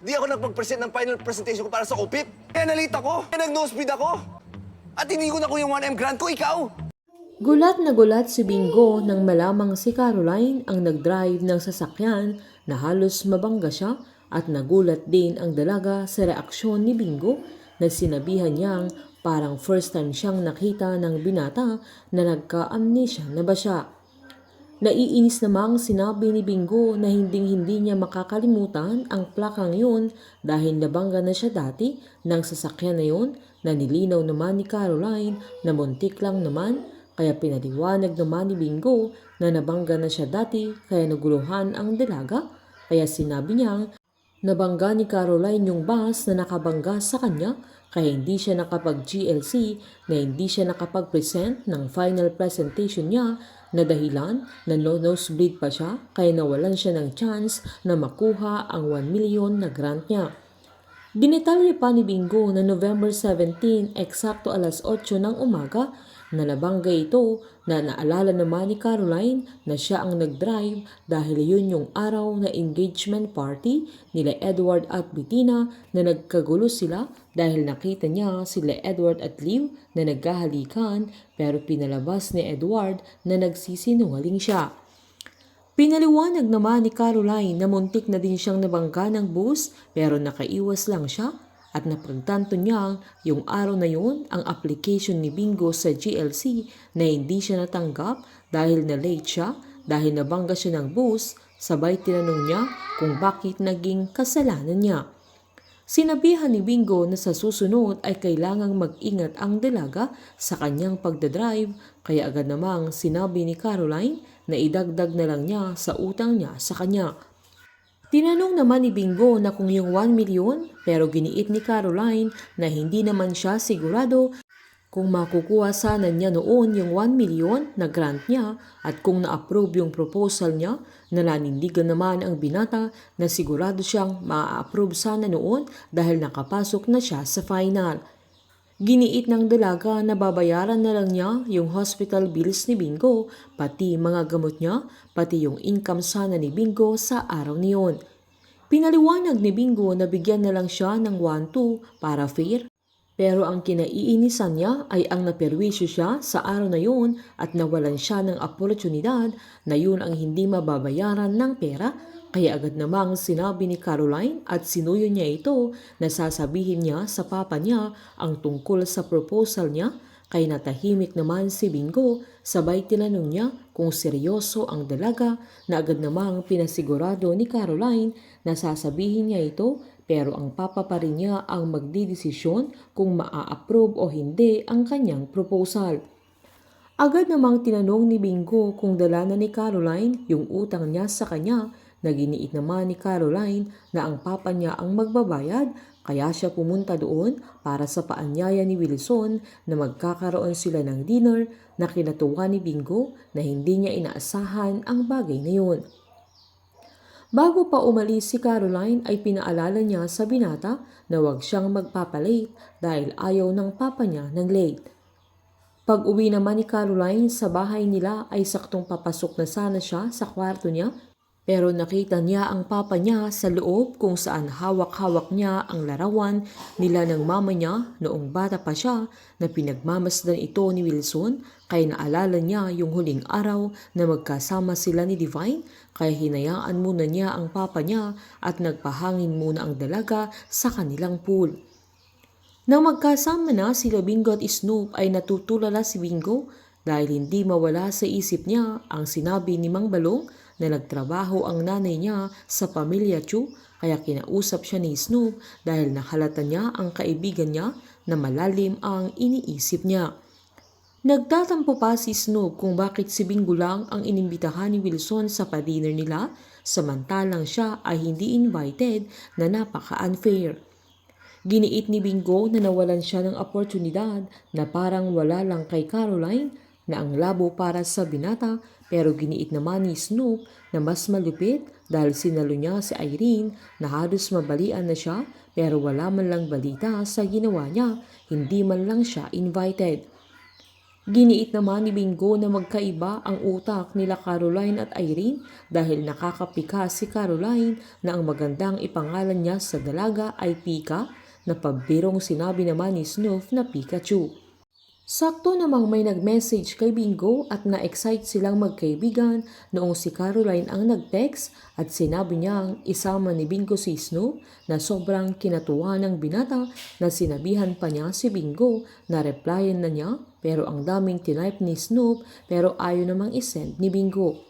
Di ako nagpag-present ng final presentation ko para sa OPIP. Kaya nalita ko. Kaya nag-nosebleed ako. At hindi ko na ko yung 1M grant ko, ikaw. Gulat na gulat si Bingo nang malamang si Caroline ang nag-drive ng sasakyan na halos mabangga siya at nagulat din ang dalaga sa reaksyon ni Bingo na sinabihan niyang parang first time siyang nakita ng binata na nagka-amnesia na ba siya. Naiinis namang sinabi ni Bingo na hinding-hindi niya makakalimutan ang plakang yun dahil nabangga na siya dati ng sasakyan na yun na nilinaw naman ni Caroline na muntik lang naman kaya pinaliwanag naman ni Bingo na nabangga na siya dati kaya naguluhan ang dalaga kaya sinabi niyang nabangga ni Caroline yung bus na nakabangga sa kanya kaya hindi siya nakapag-GLC na hindi siya nakapag-present ng final presentation niya na dahilan na nosebleed pa siya kaya nawalan siya ng chance na makuha ang 1 million na grant niya. Dinetalye pa ni Bingo na November 17, eksakto alas 8 ng umaga, na nabangga ito na naalala naman ni Caroline na siya ang nag-drive dahil yun yung araw na engagement party nila Edward at Bettina na nagkagulo sila dahil nakita niya sila Edward at Liv na nagkahalikan pero pinalabas ni Edward na nagsisinungaling siya. Pinaliwanag naman ni Caroline na muntik na din siyang nabangga ng bus pero nakaiwas lang siya at napagtanto niya yung araw na yun ang application ni Bingo sa GLC na hindi siya natanggap dahil na late siya dahil nabangga siya ng bus sabay tinanong niya kung bakit naging kasalanan niya. Sinabihan ni Bingo na sa susunod ay kailangang mag-ingat ang dalaga sa kanyang pagdadrive kaya agad namang sinabi ni Caroline na idagdag na lang niya sa utang niya sa kanya. Tinanong naman ni Bingo na kung yung 1 million pero giniit ni Caroline na hindi naman siya sigurado kung makukuha sana niya noon yung 1 million na grant niya at kung na-approve yung proposal niya na nanindigan naman ang binata na sigurado siyang ma-approve sana noon dahil nakapasok na siya sa final. Giniit ng dalaga na babayaran na lang niya yung hospital bills ni Bingo, pati mga gamot niya, pati yung income sana ni Bingo sa araw niyon. Pinaliwanag ni Bingo na bigyan na lang siya ng 1-2 para fair. Pero ang kinaiinisan niya ay ang naperwisyo siya sa araw na yun at nawalan siya ng oportunidad na yun ang hindi mababayaran ng pera. Kaya agad namang sinabi ni Caroline at sinuyo niya ito na sasabihin niya sa papa niya ang tungkol sa proposal niya. Kaya natahimik naman si Bingo, sabay tinanong niya kung seryoso ang dalaga na agad namang pinasigurado ni Caroline na sasabihin niya ito pero ang papa pa rin niya ang magdidesisyon kung maa-approve o hindi ang kanyang proposal. Agad namang tinanong ni Bingo kung dala na ni Caroline yung utang niya sa kanya na giniit naman ni Caroline na ang papa niya ang magbabayad kaya siya pumunta doon para sa paanyaya ni Wilson na magkakaroon sila ng dinner na kinatuwa ni Bingo na hindi niya inaasahan ang bagay na yun. Bago pa umalis si Caroline ay pinaalala niya sa binata na huwag siyang magpapalate dahil ayaw ng papa niya ng late. Pag uwi naman ni Caroline sa bahay nila ay saktong papasok na sana siya sa kwarto niya pero nakita niya ang papa niya sa loob kung saan hawak-hawak niya ang larawan nila ng mama niya noong bata pa siya na pinagmamasdan ito ni Wilson kaya naalala niya yung huling araw na magkasama sila ni Divine kaya hinayaan muna niya ang papa niya at nagpahangin muna ang dalaga sa kanilang pool. Nang magkasama na sila Bingo at Snoop ay natutulala si Bingo dahil hindi mawala sa isip niya ang sinabi ni Mang Balong na nagtrabaho ang nanay niya sa pamilya Chu kaya kinausap siya ni Snoop dahil nahalata niya ang kaibigan niya na malalim ang iniisip niya. Nagtatampo pa si Snoop kung bakit si Bingo lang ang inimbitahan ni Wilson sa pa-dinner nila samantalang siya ay hindi invited na napaka-unfair. Giniit ni Bingo na nawalan siya ng oportunidad na parang wala lang kay Caroline na ang labo para sa binata pero giniit naman ni Snoop na mas malupit dahil sinalo niya si Irene na halos mabalian na siya pero wala man lang balita sa ginawa niya, hindi man lang siya invited. Giniit naman ni Bingo na magkaiba ang utak nila Caroline at Irene dahil nakakapika si Caroline na ang magandang ipangalan niya sa dalaga ay Pika na pabirong sinabi naman ni Snoof na Pikachu. Sakto namang may nag-message kay Bingo at na-excite silang magkaibigan noong si Caroline ang nag-text at sinabi niyang isama ni Bingo si Snoop na sobrang kinatuwa ng binata na sinabihan pa niya si Bingo na replyan na niya pero ang daming tinype ni Snoop pero ayaw namang isend ni Bingo.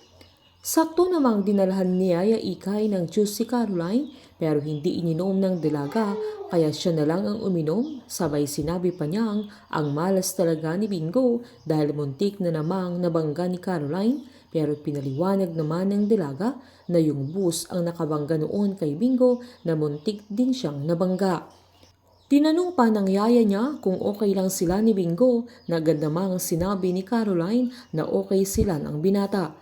Sakto namang dinalhan ni Yaya Ikay ng juice si Caroline pero hindi ininom ng dalaga kaya siya na lang ang uminom. Sabay sinabi pa niyang ang malas talaga ni Bingo dahil muntik na namang nabangga ni Caroline pero pinaliwanag naman ng dalaga na yung bus ang nakabangga noon kay Bingo na muntik din siyang nabangga. Tinanong pa ng yaya niya kung okay lang sila ni Bingo na agad namang sinabi ni Caroline na okay sila ng binata.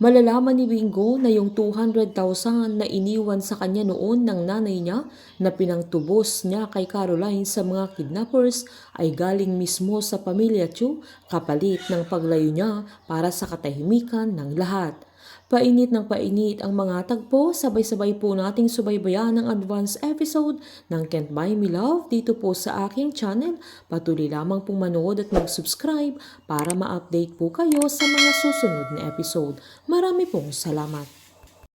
Malalaman ni Bingo na yung 200,000 na iniwan sa kanya noon ng nanay niya na pinangtubos niya kay Caroline sa mga kidnappers ay galing mismo sa pamilya Chu kapalit ng paglayo niya para sa katahimikan ng lahat. Painit ng painit ang mga tagpo, sabay-sabay po nating subaybayan ang advance episode ng Can't Buy Me Love dito po sa aking channel. Patuloy lamang pong manood at mag-subscribe para ma-update po kayo sa mga susunod na episode. Marami pong salamat.